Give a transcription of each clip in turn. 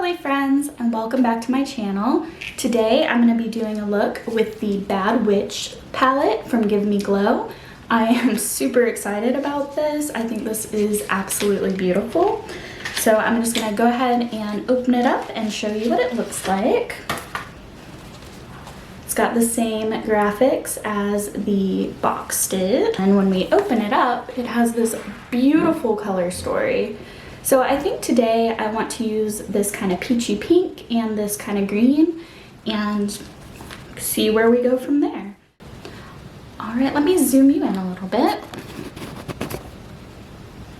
lovely friends, and welcome back to my channel. Today I'm going to be doing a look with the Bad Witch palette from Give Me Glow. I am super excited about this. I think this is absolutely beautiful. So I'm just going to go ahead and open it up and show you what it looks like. It's got the same graphics as the box did. And when we open it up, it has this beautiful color story. So I think today I want to use this kind of peachy pink and this kind of green and see where we go from there. All right, let me zoom you in a little bit.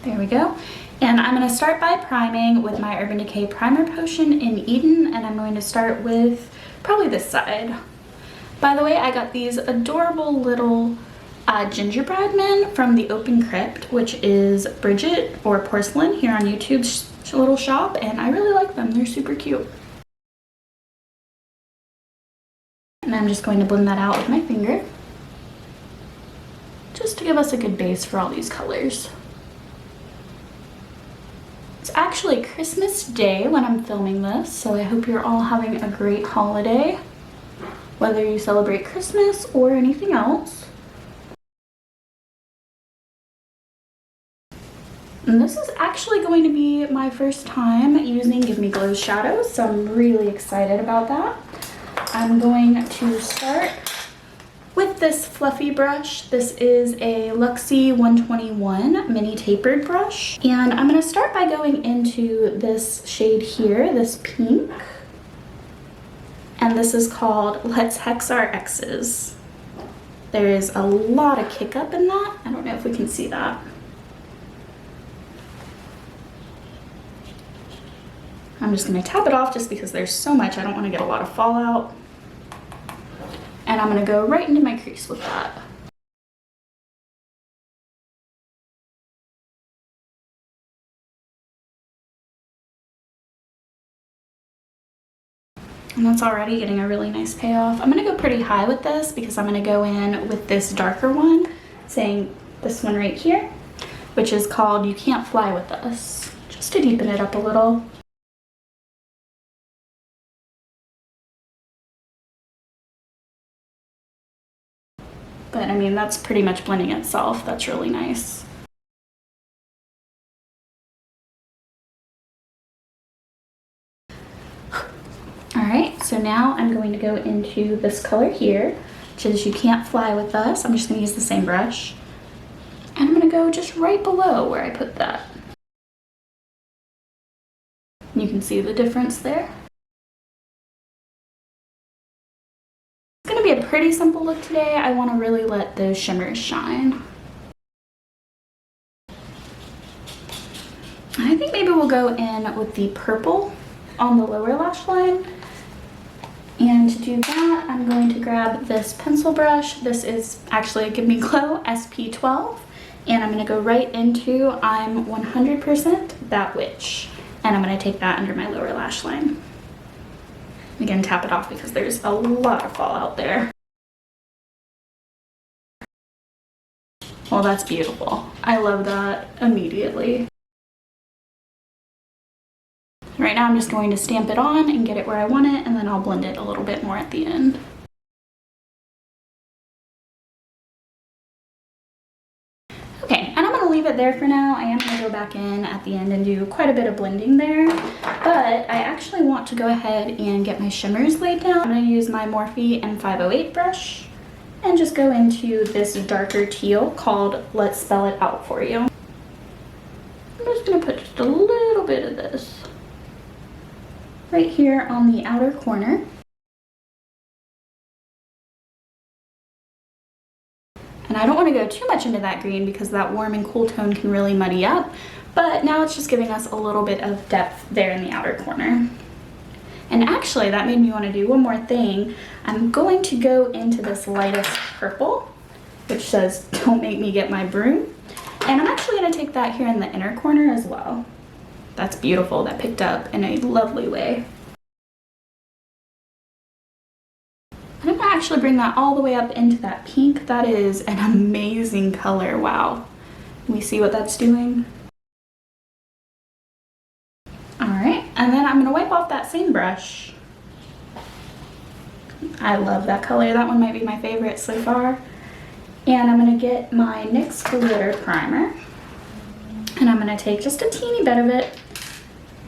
There we go. And I'm going to start by priming with my Urban Decay Primer Potion in Eden, and I'm going to start with probably this side. By the way, I got these adorable little gingerbread men from the Open Crypt, which is Bridget or Porcelain here on YouTube's little shop, and I really like them. They're super cute. And I'm just going to blend that out with my finger, just to give us a good base for all these colors. It's actually Christmas Day when I'm filming this, so I hope you're all having a great holiday, whether you celebrate Christmas or anything else. And this is actually going to be my first time using Give Me Glow's shadows, so I'm really excited about that. I'm going to start with this fluffy brush. This is a Luxie 121 mini tapered brush. And I'm going to start by going into this shade here, this pink. And this is called Let's Hex Our Exes. There is a lot of kick up in that. I don't know if we can see that. I'm just going to tap it off just because there's so much. I don't want to get a lot of fallout. And I'm going to go right into my crease with that. And that's already getting a really nice payoff. I'm going to go pretty high with this because I'm going to go in with this darker one, saying this one right here, which is called You Can't Fly With Us, just to deepen it up a little. But I mean, that's pretty much blending itself. That's really nice. All right, so now I'm going to go into this color here, which is You Can't Fly With Us. I'm just going to use the same brush. And I'm going to go just right below where I put that. You can see the difference there. It's going to be a pretty simple look today. I want to really let those shimmers shine. I think maybe we'll go in with the purple on the lower lash line. And to do that, I'm going to grab this pencil brush. This is actually Give Me Glow SP12. And I'm going to go right into I'm 100% That Witch. And I'm going to take that under my lower lash line. Again, tap it off because there's a lot of fallout there. Well, that's beautiful. I love that immediately. Right now I'm just going to stamp it on and get it where I want it, and then I'll blend it a little bit more at the end. Okay, and I'm going to leave it there for now. I am going to go back in at the end and do quite a bit of blending there, but I actually want to go ahead and get my shimmers laid down. I'm going to use my Morphe M508 brush and just go into this darker teal called Let's Spell It Out For You. I'm just going to put just a little bit of this right here on the outer corner. And I don't want to go too much into that green because that warm and cool tone can really muddy up, but now it's just giving us a little bit of depth there in the outer corner. And actually that made me want to do one more thing. I'm going to go into this lightest purple, which says Don't Make Me Get My Broom. And I'm actually going to take that here in the inner corner as well. That's beautiful. That picked up in a lovely way. And I'm going to actually bring that all the way up into that pink. That is an amazing color. Wow. Can we see what that's doing? All right. And then I'm gonna wipe off that same brush. I love that color. That one might be my favorite so far. And I'm gonna get my NYX Glitter Primer. And I'm gonna take just a teeny bit of it.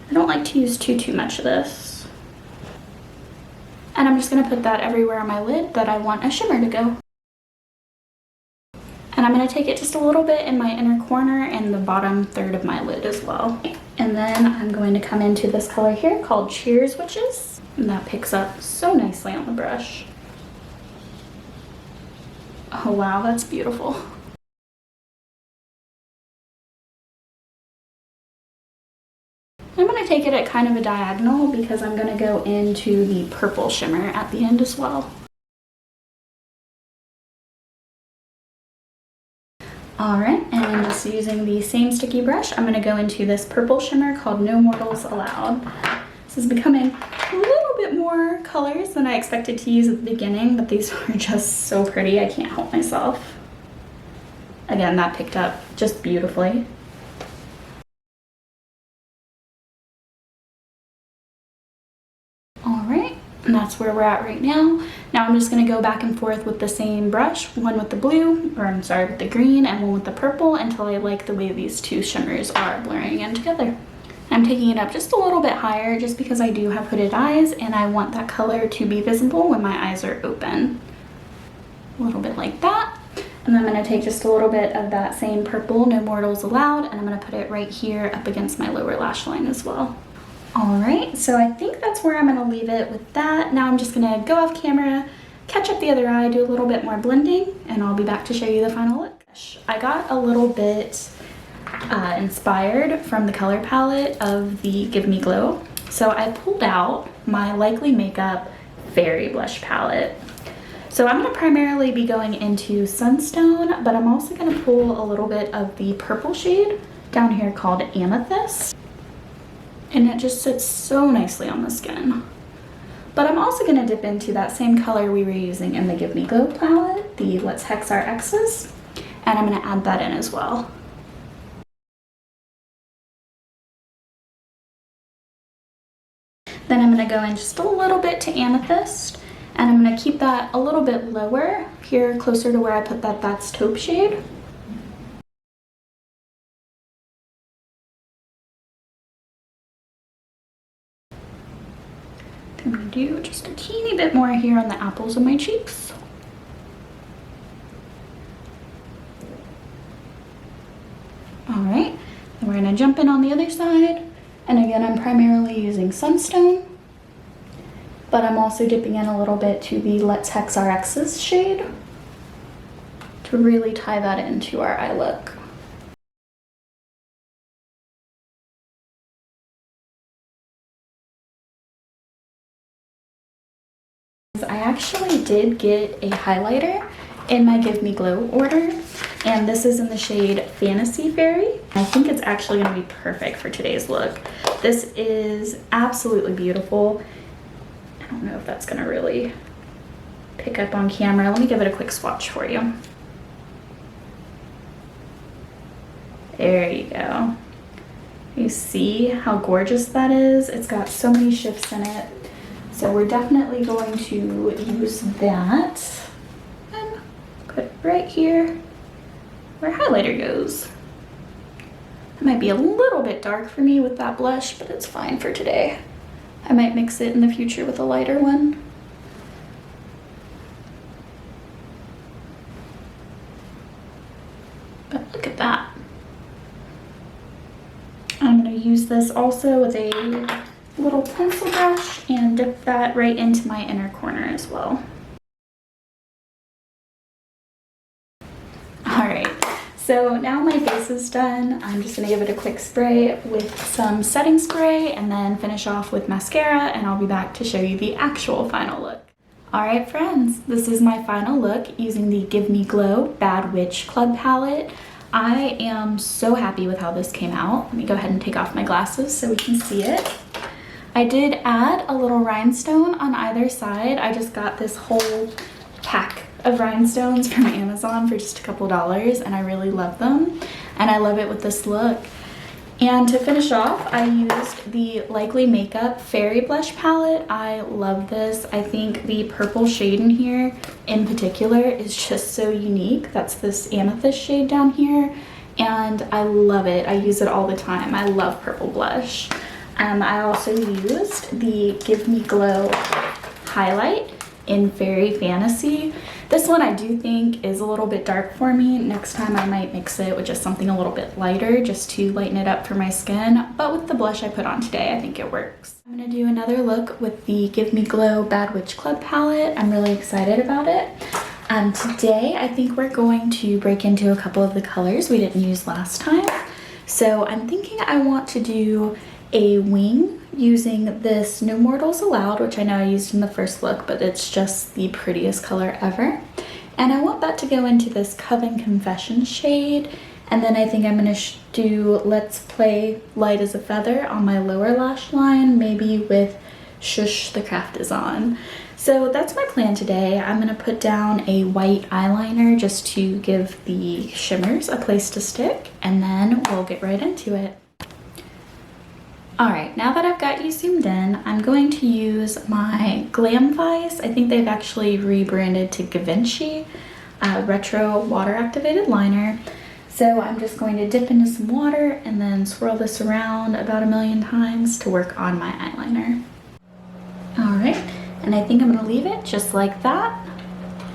I don't like to use too much of this. And I'm just gonna put that everywhere on my lid that I want a shimmer to go. And I'm gonna take it just a little bit in my inner corner and the bottom third of my lid as well. And then I'm going to come into this color here called Cheers Witches. And that picks up so nicely on the brush. Oh wow, that's beautiful. I'm gonna take it at kind of a diagonal because I'm gonna go into the purple shimmer at the end as well. All right, and just using the same sticky brush, I'm gonna go into this purple shimmer called No Mortals Allowed. This is becoming a little bit more colors than I expected to use at the beginning, but these are just so pretty, I can't help myself. Again, that picked up just beautifully. All right, and that's where we're at right now. Now I'm just gonna go back and forth with the same brush, one with the blue, or I'm sorry, with the green, and one with the purple until I like the way these two shimmers are blurring in together. I'm taking it up just a little bit higher just because I do have hooded eyes and I want that color to be visible when my eyes are open. A little bit like that. And then I'm gonna take just a little bit of that same purple, No Mortals Allowed, and I'm gonna put it right here up against my lower lash line as well. All right, so I think that's where I'm gonna leave it with that. Now I'm just gonna go off camera, catch up the other eye, do a little bit more blending, and I'll be back to show you the final look. I got a little bit inspired from the color palette of the Give Me Glow. So I pulled out my Likely Makeup Fairy Blush palette. So I'm gonna primarily be going into Sunstone, but I'm also gonna pull a little bit of the purple shade down here called Amethyst. And it just sits so nicely on the skin. But I'm also gonna dip into that same color we were using in the Give Me Glow palette, the Let's Hex Our Exes, and I'm gonna add that in as well. Then I'm gonna go in just a little bit to Amethyst, and I'm gonna keep that a little bit lower, here closer to where I put that That's Taupe shade. I'm gonna do just a teeny bit more here on the apples of my cheeks. All right, then we're gonna jump in on the other side. And again, I'm primarily using Sunstone, but I'm also dipping in a little bit to the Let's Hex Our Exes shade to really tie that into our eye look. I actually did get a highlighter in my Give Me Glow order, and this is in the shade Fantasy Fairy. I think it's actually gonna be perfect for today's look. This is absolutely beautiful. I don't know if that's gonna really pick up on camera. Let me give it a quick swatch for you. There you go. You see how gorgeous that is? It's got so many shifts in it. So we're definitely going to use that and put it right here where highlighter goes. It might be a little bit dark for me with that blush, but it's fine for today. I might mix it in the future with a lighter one. But look at that. I'm gonna use this also with a little pencil brush and dip that right into my inner corner as well. All right, so now my face is done. I'm just gonna give it a quick spray with some setting spray and then finish off with mascara, and I'll be back to show you the actual final look. All right, friends, this is my final look using the Give Me Glow Bad Witch Club palette. I am so happy with how this came out. Let me go ahead and take off my glasses so we can see it. I did add a little rhinestone on either side. I just got this whole pack of rhinestones from Amazon for just a couple dollars, and I really love them. And I love it with this look. And to finish off, I used the Likely Makeup Fairy Blush Palette. I love this. I think the purple shade in here in particular is just so unique. That's this amethyst shade down here, and I love it. I use it all the time. I love purple blush. I also used the Give Me Glow highlight in Fairy Fantasy. This one I do think is a little bit dark for me. Next time I might mix it with just something a little bit lighter just to lighten it up for my skin. But with the blush I put on today, I think it works. I'm gonna do another look with the Give Me Glow Bad Witch Club palette. I'm really excited about it. Today I think we're going to break into a couple of the colors we didn't use last time. So I'm thinking I want to do a wing using this No Mortals Allowed, which I know I used in the first look, but it's just the prettiest color ever. And I want that to go into this Coven Confessions shade. And then I think I'm gonna do Let's Play Light as a Feather on my lower lash line, maybe with Shush the Craft is On. So that's my plan today. I'm gonna put down a white eyeliner just to give the shimmers a place to stick, and then we'll get right into it. All right, now that I've got you zoomed in, I'm going to use my Glam Vice. I think they've actually rebranded to Givenchy Retro Water Activated Liner. So I'm just going to dip into some water and then swirl this around about 1,000,000 times to work on my eyeliner. All right, and I think I'm gonna leave it just like that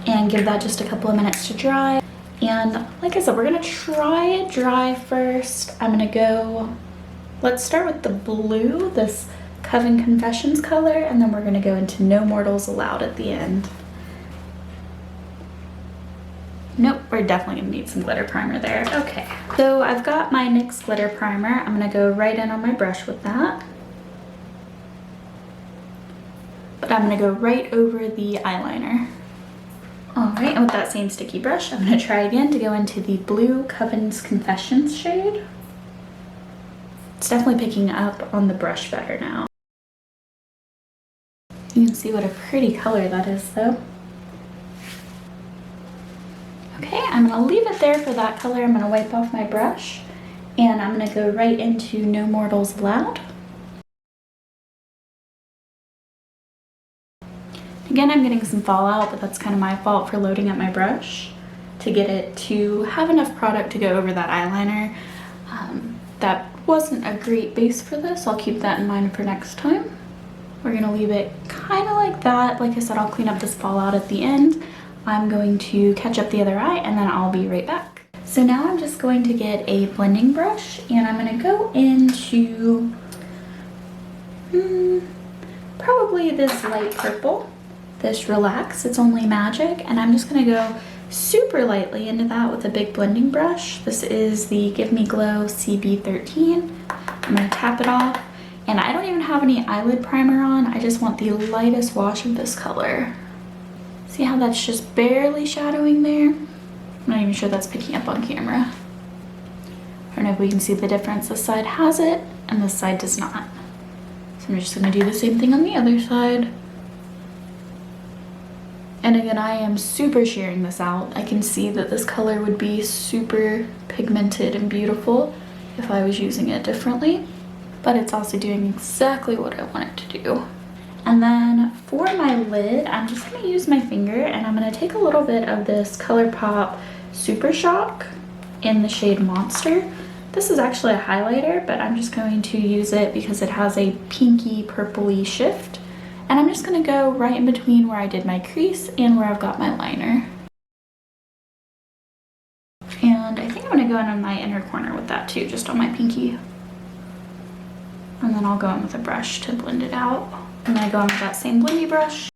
and give that just a couple of minutes to dry. And like I said, we're gonna try it dry first. I'm gonna go, let's start with the blue, this Coven Confessions color, and then we're gonna go into No Mortals Allowed at the end. Nope, we're definitely gonna need some glitter primer there. Okay, so I've got my NYX glitter primer. I'm gonna go right in on my brush with that. But I'm gonna go right over the eyeliner. All right, and with that same sticky brush, I'm gonna try again to go into the blue Coven's Confessions shade. It's definitely picking up on the brush better now. You can see what a pretty color that is though. Okay, I'm gonna leave it there for that color. I'm gonna wipe off my brush and I'm gonna go right into No Mortals Allowed. Again, I'm getting some fallout, but that's kind of my fault for loading up my brush to get it to have enough product to go over that eyeliner. That wasn't a great base for this. I'll keep that in mind for next time. We're gonna leave it kind of like that. Like I said, I'll clean up this fallout at the end. I'm going to catch up the other eye and then I'll be right back. So now I'm just going to get a blending brush and I'm gonna go into probably this light purple, this Relax, It's Only Magic, and I'm just gonna go super lightly into that with a big blending brush. This is the Give Me Glow CB13. I'm gonna tap it off, and I don't even have any eyelid primer on. I just want the lightest wash of this color. See how that's just barely shadowing there? I'm not even sure that's picking up on camera. I don't know if we can see the difference. This side has it, and this side does not. So I'm just gonna do the same thing on the other side. And again, I am super shearing this out. I can see that this color would be super pigmented and beautiful if I was using it differently, but it's also doing exactly what I want it to do. And then for my lid, I'm just gonna use my finger and I'm gonna take a little bit of this ColourPop Super Shock in the shade Monster. This is actually a highlighter, but I'm just going to use it because it has a pinky purpley shift. And I'm just gonna go right in between where I did my crease and where I've got my liner. And I think I'm gonna go in on my inner corner with that too, just on my pinky. And then I'll go in with a brush to blend it out. I'm gonna go in with that same blendy brush.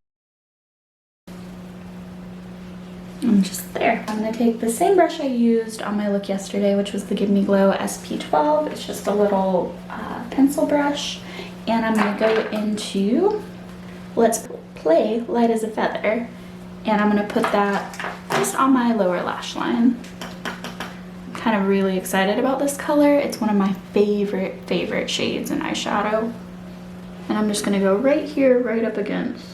And just there. I'm gonna take the same brush I used on my look yesterday, which was the Give Me Glow SP12. It's just a little pencil brush. And I'm gonna go into Let's Play Light as a Feather, and I'm gonna put that just on my lower lash line. I'm kind of really excited about this color. It's one of my favorite shades in eyeshadow. And I'm just gonna go right here, right up against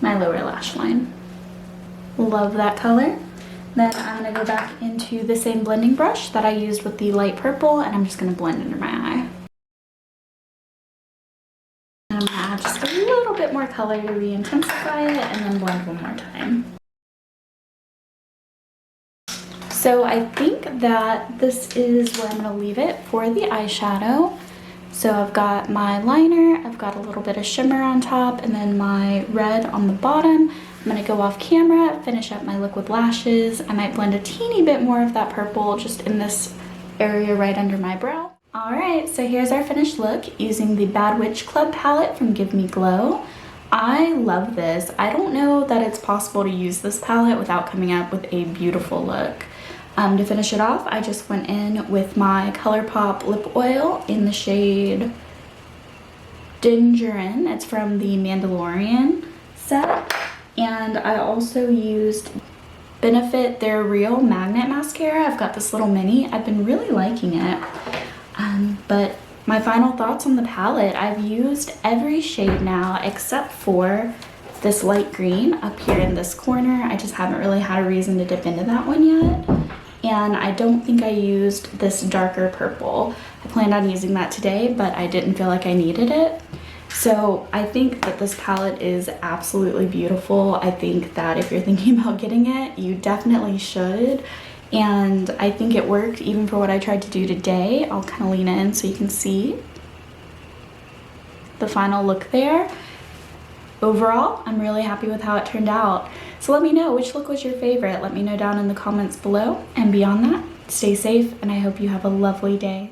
my lower lash line. Love that color. Then I'm gonna go back into the same blending brush that I used with the light purple, and I'm just gonna blend under my eye. And I'm gonna add just a little bit more color to re-intensify it, and then blend one more time. So I think that this is where I'm gonna leave it for the eyeshadow. So I've got my liner, I've got a little bit of shimmer on top, and then my red on the bottom. I'm gonna go off camera, finish up my liquid lashes. I might blend a teeny bit more of that purple just in this area right under my brow. All right, so here's our finished look using the Bad Witch Club palette from Give Me Glow. I love this. I don't know that it's possible to use this palette without coming up with a beautiful look. To finish it off, I just went in with my ColourPop lip oil in the shade Dingerin. It's from the Mandalorian set. And I also used Benefit Their Real Magnet Mascara. I've got this little mini. I've been really liking it. But my final thoughts on the palette, I've used every shade now except for this light green up here in this corner. I just haven't really had a reason to dip into that one yet. And I don't think I used this darker purple. I planned on using that today, but I didn't feel like I needed it. So I think that this palette is absolutely beautiful. I think that if you're thinking about getting it, you definitely should. And I think it worked even for what I tried to do today. I'll kind of lean in so you can see the final look there. Overall, I'm really happy with how it turned out. So let me know which look was your favorite. Let me know down in the comments below. And beyond that, stay safe, and I hope you have a lovely day.